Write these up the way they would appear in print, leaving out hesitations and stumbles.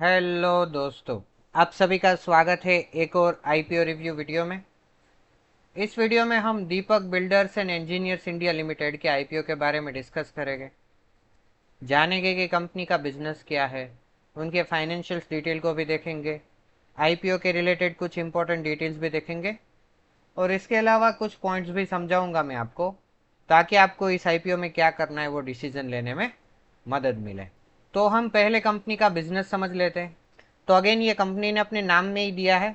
Hello दोस्तों, आप सभी का स्वागत है एक और आईपीओ रिव्यू वीडियो में। इस वीडियो में हम Deepak builders and engineers India limited के आईपीओ के बारे में डिस्कस करेंगे। जानेंगे कि कंपनी का बिजनेस क्या है, उनके फाइनेंशियल्स डिटेल को भी देखेंगे, आईपीओ के रिलेटेड कुछ इंपॉर्टेंट डिटेल्स भी देखेंगे और इसके अलावा कुछ पॉइंट्स भी समझाऊंगा मैं आपको, ताकि आपको इस आईपीओ में क्या करना है वो डिसीजन लेने में मदद मिले। तो हम पहले कंपनी का बिजनेस समझ लेते हैं। तो अगेन ये कंपनी ने अपने नाम में ही दिया है,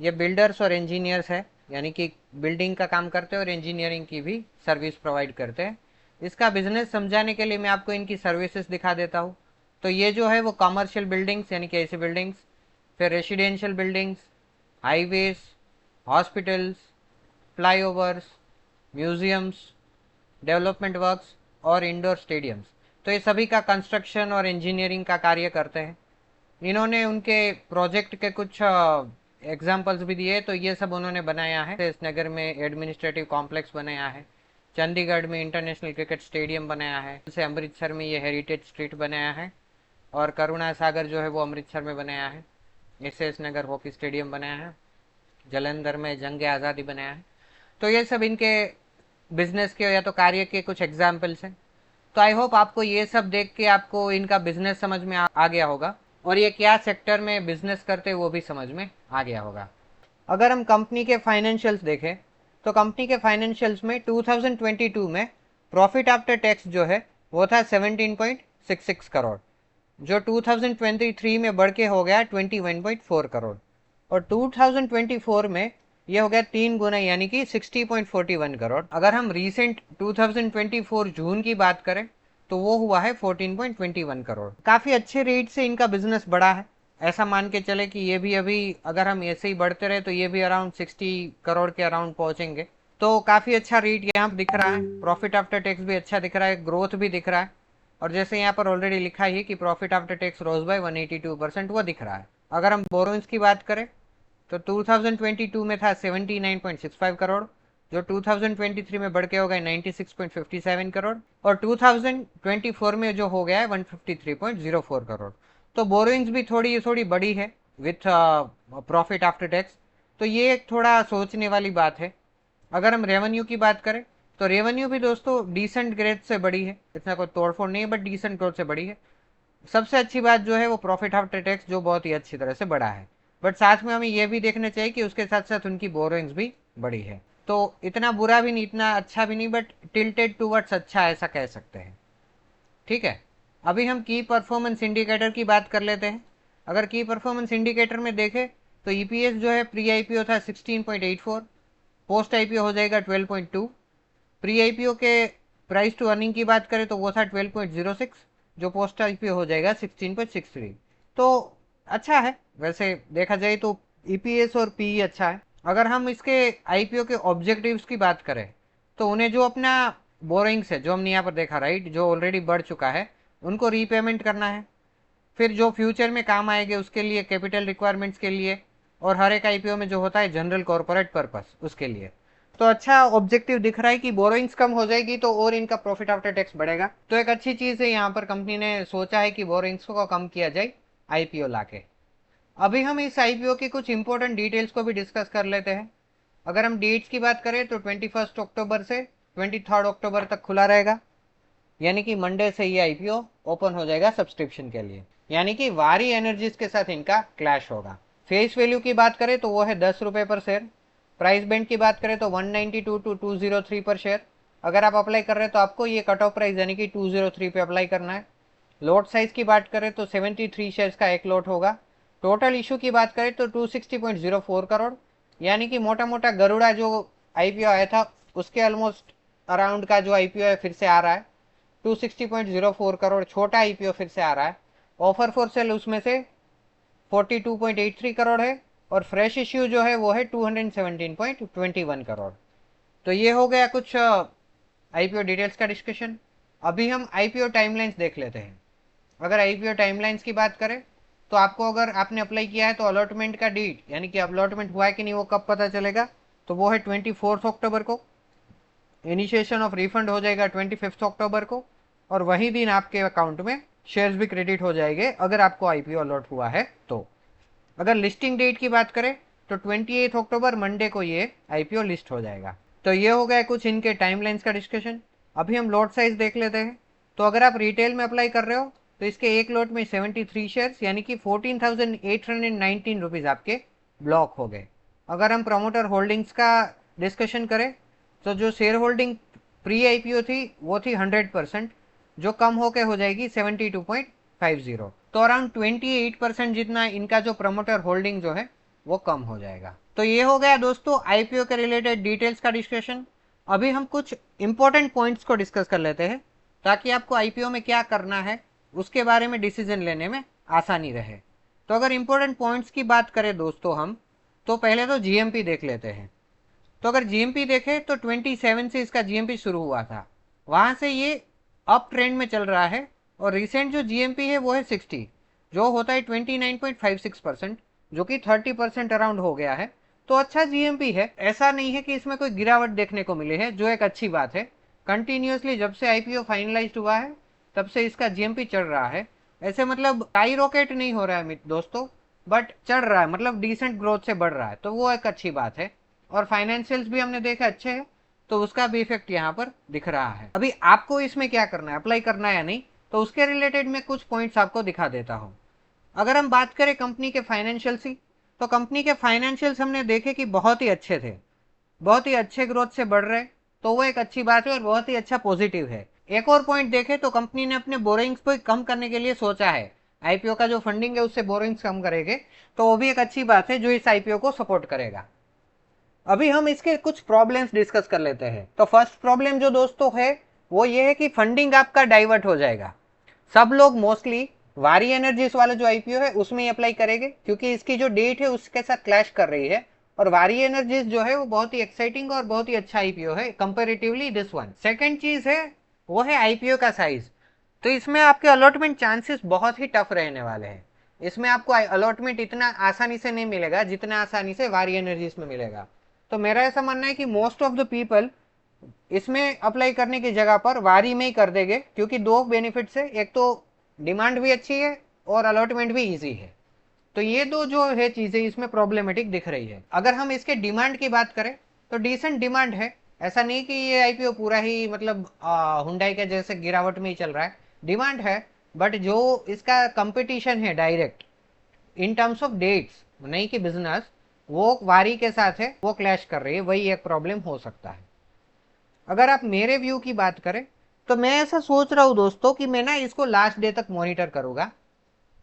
ये बिल्डर्स और इंजीनियर्स है, यानी कि बिल्डिंग का काम करते हैं और इंजीनियरिंग की भी सर्विस प्रोवाइड करते हैं। इसका बिजनेस समझाने के लिए मैं आपको इनकी सर्विसेज दिखा देता हूँ। तो ये जो है वो कमर्शियल बिल्डिंग्स यानी कि ऐसी बिल्डिंग्स, फिर residential buildings, highways, hospitals, flyovers, museums, development works और इंडोर स्टेडियम्स, तो ये सभी का कंस्ट्रक्शन और इंजीनियरिंग का कार्य करते हैं। इन्होंने उनके प्रोजेक्ट के कुछ एग्जाम्पल्स भी दिए, तो ये सब उन्होंने बनाया है। इस नगर में एडमिनिस्ट्रेटिव कॉम्प्लेक्स बनाया है, चंडीगढ़ में इंटरनेशनल क्रिकेट स्टेडियम बनाया है, जैसे अमृतसर में ये हेरिटेज स्ट्रीट बनाया है, और करुणा सागर जो है वो अमृतसर में बनाया है, एस नगर हॉकी स्टेडियम बनाया है, जलंधर में जंग आज़ादी बनाया है। तो ये सब इनके बिजनेस के या तो कार्य के कुछ एग्जाम्पल्स हैं। तो आई होप आपको ये सब देख के आपको इनका बिजनेस समझ में आ गया होगा और ये क्या सेक्टर में बिजनेस करते हैं वो भी समझ में आ गया होगा। अगर हम कंपनी के फाइनेंशियल्स देखें तो कंपनी के फाइनेंशियल्स में 2022 में प्रॉफिट आफ्टर टैक्स जो है वो था 17.66 करोड़, जो 2023 में बढ़ के हो गया 21.4 करोड़, और 2024 में ये हो गया 3 गुना यानी कि 60.41 करोड़। अगर हम रीसेंट 2024 जून की बात करें तो वो हुआ है 14.21 करोड़। काफ़ी अच्छे रेट से इनका बिजनेस बढ़ा है। ऐसा मान के चले कि ये भी अभी अगर हम ऐसे ही बढ़ते रहे तो ये भी अराउंड 60 करोड़ के अराउंड पहुंचेंगे। तो काफ़ी अच्छा रेट यहाँ दिख रहा है, प्रॉफिट आफ्टर टैक्स भी अच्छा दिख रहा है, ग्रोथ भी दिख रहा है, और जैसे यहाँ पर ऑलरेडी लिखा ही कि प्रॉफिट आफ्टर टैक्स रोज बाय 182% वो दिख रहा है। अगर हम बोरोइंग्स की बात करें तो 2022 में था 79.65 करोड़, जो 2023 में बढ़ के हो गए 96.57 करोड़, और 2024 में जो हो गया है 153.04 करोड़। तो बोरोइंग्स भी थोड़ी थोड़ी बड़ी है विथ प्रॉफिट आफ्टर टैक्स। तो ये एक थोड़ा सोचने वाली बात है। अगर हम रेवेन्यू की बात करें तो रेवेन्यू भी दोस्तों डिसेंट ग्रेथ से बड़ी है, इतना कोई तोड़फोड़ नहीं है, बट डिसेंट ग्रोथ से बड़ी है। सबसे अच्छी बात जो है वो प्रॉफिट आफ्टर टैक्स जो बहुत ही अच्छी तरह से बढ़ा है, बट साथ में हमें यह भी देखना चाहिए कि उसके साथ साथ उनकी बोरोइंग्स भी बड़ी है। तो इतना बुरा भी नहीं, इतना अच्छा भी नहीं, बट टिल्टेड टूवर्ड्स अच्छा ऐसा कह सकते हैं। ठीक है, अभी हम की परफॉर्मेंस इंडिकेटर की बात कर लेते हैं। अगर की परफॉर्मेंस इंडिकेटर में देखें तो ईपीएस जो है प्री आईपीओ था 16.84, पोस्ट आईपीओ हो जाएगा 12.2, प्री आईपीओ के प्राइस टू अर्निंग की बात करें तो वो था 12.06, जो पोस्ट आईपीओ हो जाएगा 16.63। तो अच्छा है, वैसे देखा जाए तो ईपीएस और पीई अच्छा है। अगर हम इसके आईपीओ के ऑब्जेक्टिव्स की बात करें तो उन्हें जो अपना बोरिंग्स है जो हमने यहाँ पर देखा, राइट, जो ऑलरेडी बढ़ चुका है उनको रीपेमेंट करना है, फिर जो फ्यूचर में काम आएंगे उसके लिए कैपिटल रिक्वायरमेंट्स के लिए, और हर एक आईपीओ में जो होता है जनरल कॉर्पोरेट पर्पस उसके लिए। तो अच्छा ऑब्जेक्टिव दिख रहा है कि बोरोइंग्स कम हो जाएगी तो और इनका प्रॉफिट आफ्टर टैक्स बढ़ेगा। तो एक अच्छी चीज़ है, यहाँ पर कंपनी ने सोचा है कि बोरोइंग्स को कम किया जाए आईपीओ लाके। अभी हम इस आईपीओ की कुछ इंपॉर्टेंट डिटेल्स को भी डिस्कस कर लेते हैं। अगर हम डेट्स की बात करें तो 21 अक्टूबर से 23 अक्टूबर तक खुला रहेगा, यानी कि मंडे से ये आईपीओ ओपन हो जाएगा सब्सक्रिप्शन के लिए, यानी कि वारी एनर्जीज के साथ इनका क्लैश होगा। फेस वैल्यू की बात करें तो वो है 10 रुपये पर शेयर। प्राइस बैंड की बात करें तो 192 टू 203 पर शेयर। अगर आप अप्लाई कर रहे हैं तो आपको ये कट ऑफ प्राइस यानी कि 203 पे अप्लाई करना है। लॉट साइज की बात करें तो 73 शेयर्स का एक लॉट होगा। टोटल इशू की बात करें तो 260.04 करोड़, यानी कि मोटा मोटा गरुड़ा जो आईपीओ आया था उसके ऑलमोस्ट अराउंड का जो आईपीओ है फिर से आ रहा है। 260.04 करोड़ छोटा आईपीओ फिर से आ रहा है। ऑफर फॉर सेल उसमें से 42.83 करोड़ है, और फ्रेश इश्यू जो है वो है 217.21 करोड़। तो ये हो गया कुछ आईपीओ डिटेल्स का डिस्कशन। अभी हम आईपीओ टाइमलाइंस देख लेते हैं। अगर आईपीओ टाइमलाइंस की बात करें तो आपको, अगर आपने अप्लाई किया है तो अलॉटमेंट का डेट यानी कि अलॉटमेंट हुआ है कि नहीं वो कब पता चलेगा, तो वो है 24 अक्टूबर को। इनिशिएशन ऑफ रिफंड हो जाएगा 25 अक्टूबर को, और वही दिन आपके अकाउंट में शेयर्स भी क्रेडिट हो जाएंगे अगर आपको आईपीओ अलॉट हुआ है तो। अगर लिस्टिंग डेट की बात करें तो 28 अक्टूबर मंडे को ये आईपीओ लिस्ट हो जाएगा। तो ये हो गया कुछ इनके टाइमलाइंस का डिस्कशन। अभी हम लॉट साइज देख लेते हैं। तो अगर आप रिटेल में अप्लाई कर रहे हो तो इसके एक लॉट में 73 शेयर्स यानी कि 14,819 रुपीज़ आपके ब्लॉक हो गए। अगर हम प्रमोटर होल्डिंग्स का डिस्कशन करें तो जो शेयर होल्डिंग प्री आईपीओ थी वो थी 100%, जो कम होके हो जाएगी 72.50। तो अराउंड 28% जितना इनका जो प्रमोटर होल्डिंग जो है वो कम हो जाएगा। तो ये हो गया दोस्तों आईपीओ के रिलेटेड डिटेल्स का डिस्कशन। अभी हम कुछ इंपॉर्टेंट पॉइंट्स को डिस्कस कर लेते हैं ताकि आपको आईपीओ में क्या करना है उसके बारे में डिसीजन लेने में आसानी रहे। तो अगर इंपॉर्टेंट पॉइंट्स की बात करें दोस्तों हम, तो पहले तो जीएमपी देख लेते हैं। तो अगर जीएमपी देखें तो 27 से इसका जीएमपी शुरू हुआ था, वहां से ये अप ट्रेंड में चल रहा है और रिसेंट जो जीएमपी है वो है 60, जो होता है 29.56%, जो कि 30% अराउंड हो गया है। तो अच्छा जीएमपी है, ऐसा नहीं है कि इसमें कोई गिरावट देखने को मिली है, जो एक अच्छी बात है। कंटिन्यूसली जब से आईपीओ फाइनलाइज हुआ है तब से इसका जीएमपी चढ़ रहा है। ऐसे मतलब टाई रॉकेट नहीं हो रहा है दोस्तों, बट चढ़ रहा है, मतलब डिसेंट ग्रोथ से बढ़ रहा है, तो वो एक अच्छी बात है। और फाइनेंशियल्स भी हमने देखा अच्छे हैं, तो उसका भी इफेक्ट यहाँ पर दिख रहा है। अभी आपको इसमें क्या करना है, अप्लाई करना है या नहीं, तो उसके रिलेटेड में कुछ पॉइंट्स आपको दिखा देता हूँ। अगर हम बात करें कंपनी के फाइनेंशियल्स की, तो कंपनी के फाइनेंशियल्स हमने देखे कि बहुत ही अच्छे थे, बहुत ही अच्छे ग्रोथ से बढ़ रहे, तो वो एक अच्छी बात है और बहुत ही अच्छा पॉजिटिव है। एक और पॉइंट देखे तो कंपनी ने अपने बोरिंग्स को कम करने के लिए सोचा है, आईपीओ का जो फंडिंग है उससे बोरिंग्स कम करेंगे, तो वो भी एक अच्छी बात है जो इस आईपीओ को सपोर्ट करेगा। अभी हम इसके कुछ प्रॉब्लम्स डिस्कस कर लेते हैं। तो फर्स्ट प्रॉब्लम जो दोस्तों है वो ये है कि फंडिंग आपका डाइवर्ट हो जाएगा। सब लोग मोस्टली वारी एनर्जीज वाला जो आईपीओ है उसमें ही अप्लाई करेंगे, क्योंकि इसकी जो डेट है उसके साथ क्लैश कर रही है। और वारी एनर्जीज जो है वो बहुत ही एक्साइटिंग और बहुत ही अच्छा आईपीओ है कंपेरेटिवली दिस वन। सेकंड चीज है वो है आईपीओ का साइज। तो इसमें आपके अलॉटमेंट चांसेस बहुत ही टफ रहने वाले हैं। इसमें आपको अलॉटमेंट इतना आसानी से नहीं मिलेगा जितना आसानी से वारी एनर्जीज में मिलेगा। तो मेरा ऐसा मानना है कि मोस्ट ऑफ द पीपल इसमें अप्लाई करने की जगह पर वारी में ही कर देंगे, क्योंकि दो बेनिफिट्स है, एक तो डिमांड भी अच्छी है और अलॉटमेंट भी इजी है। तो ये दो जो है चीजें इसमें प्रॉब्लमेटिक दिख रही है। अगर हम इसके डिमांड की बात करें तो डिसेंट डिमांड है, ऐसा नहीं कि ये आईपीओ पूरा ही मतलब हुंडई के जैसे गिरावट में ही चल रहा है, डिमांड है। बट जो इसका कंपटीशन है direct in terms of dates, नहीं कि बिजनेस, वो वारी के साथ है, वो क्लैश कर रही है, वही एक प्रॉब्लम हो सकता है। अगर आप मेरे व्यू की बात करें तो मैं ऐसा सोच रहा हूँ दोस्तों कि मैं ना इसको लास्ट डे तक मॉनिटर करूंगा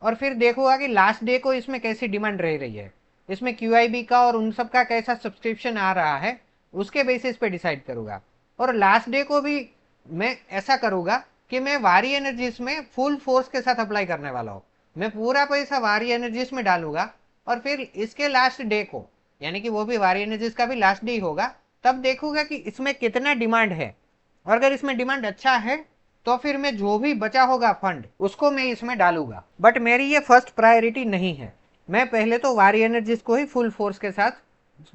और फिर देखूंगा कि लास्ट डे को इसमें कैसी डिमांड रह रही है, इसमें क्यूआईबी का और उन सब का कैसा सब्सक्रिप्शन आ रहा है, उसके बेसिस पे डिसाइड करूंगा। और लास्ट डे को भी मैं ऐसा करूंगा कि मैं वारी एनर्जीज में फुल फोर्स के साथ अप्लाई करने वाला हूँ। मैं पूरा पैसा वारी एनर्जीज में डालूंगा और फिर इसके लास्ट डे को, यानी कि वो भी वारी एनर्जीज का भी लास्ट डे होगा, तब देखूंगा कि इसमें कितना डिमांड है। और अगर इसमें डिमांड अच्छा है तो फिर मैं जो भी बचा होगा फंड उसको मैं इसमें डालूंगा। बट मेरी ये फर्स्ट प्रायोरिटी नहीं है, मैं पहले तो वारी एनर्जीज को ही फुल फोर्स के साथ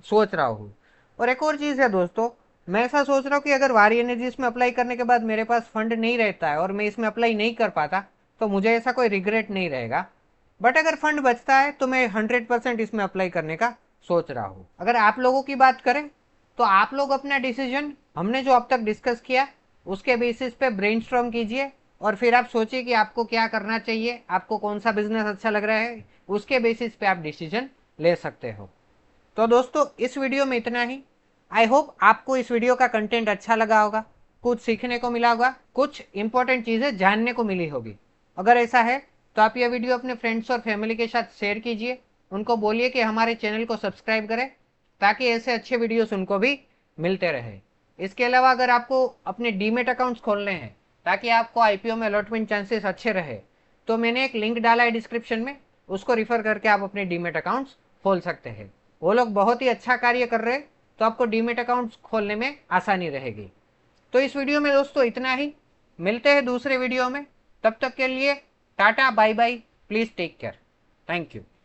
सोच रहा हूँ। और एक और चीज़ है दोस्तों, मैं ऐसा सोच रहा हूँ कि अगर वारी एनर्जीज में अप्लाई करने के बाद मेरे पास फंड नहीं रहता है और मैं इसमें अप्लाई नहीं कर पाता तो मुझे ऐसा कोई रिग्रेट नहीं रहेगा। बट अगर फंड बचता है तो मैं 100% इसमें अप्लाई करने का सोच रहा हूँ। अगर आप लोगों की बात करें तो आप लोग अपना डिसीजन हमने जो अब तक डिस्कस किया उसके बेसिस पे ब्रेनस्टॉर्म कीजिए और फिर आप सोचिए कि आपको क्या करना चाहिए, आपको कौन सा बिजनेस अच्छा लग रहा है, उसके बेसिस पे आप डिसीजन ले सकते हो। तो दोस्तों इस वीडियो में इतना ही। आई होप आपको इस वीडियो का कंटेंट अच्छा लगा होगा, कुछ सीखने को मिला होगा, कुछ इंपॉर्टेंट चीज़ें जानने को मिली होगी। अगर ऐसा है तो आप यह वीडियो अपने फ्रेंड्स और फैमिली के साथ शेयर कीजिए, उनको बोलिए कि हमारे चैनल को सब्सक्राइब करें ताकि ऐसे अच्छे वीडियोस उनको भी मिलते रहे। इसके अलावा अगर आपको अपने डीमेट अकाउंट्स खोलने हैं ताकि आपको आईपीओ में अलॉटमेंट चांसेस अच्छे रहे, तो मैंने एक लिंक डाला है डिस्क्रिप्शन में, उसको रिफर करके आप अपने डीमेट अकाउंट्स खोल सकते हैं। वो लोग बहुत ही अच्छा कार्य कर रहे हैं, तो आपको डीमेट अकाउंट्स खोलने में आसानी रहेगी। तो इस वीडियो में दोस्तों इतना ही, मिलते हैं दूसरे वीडियो में, तब तक के लिए tata bye bye, please take care, thank you.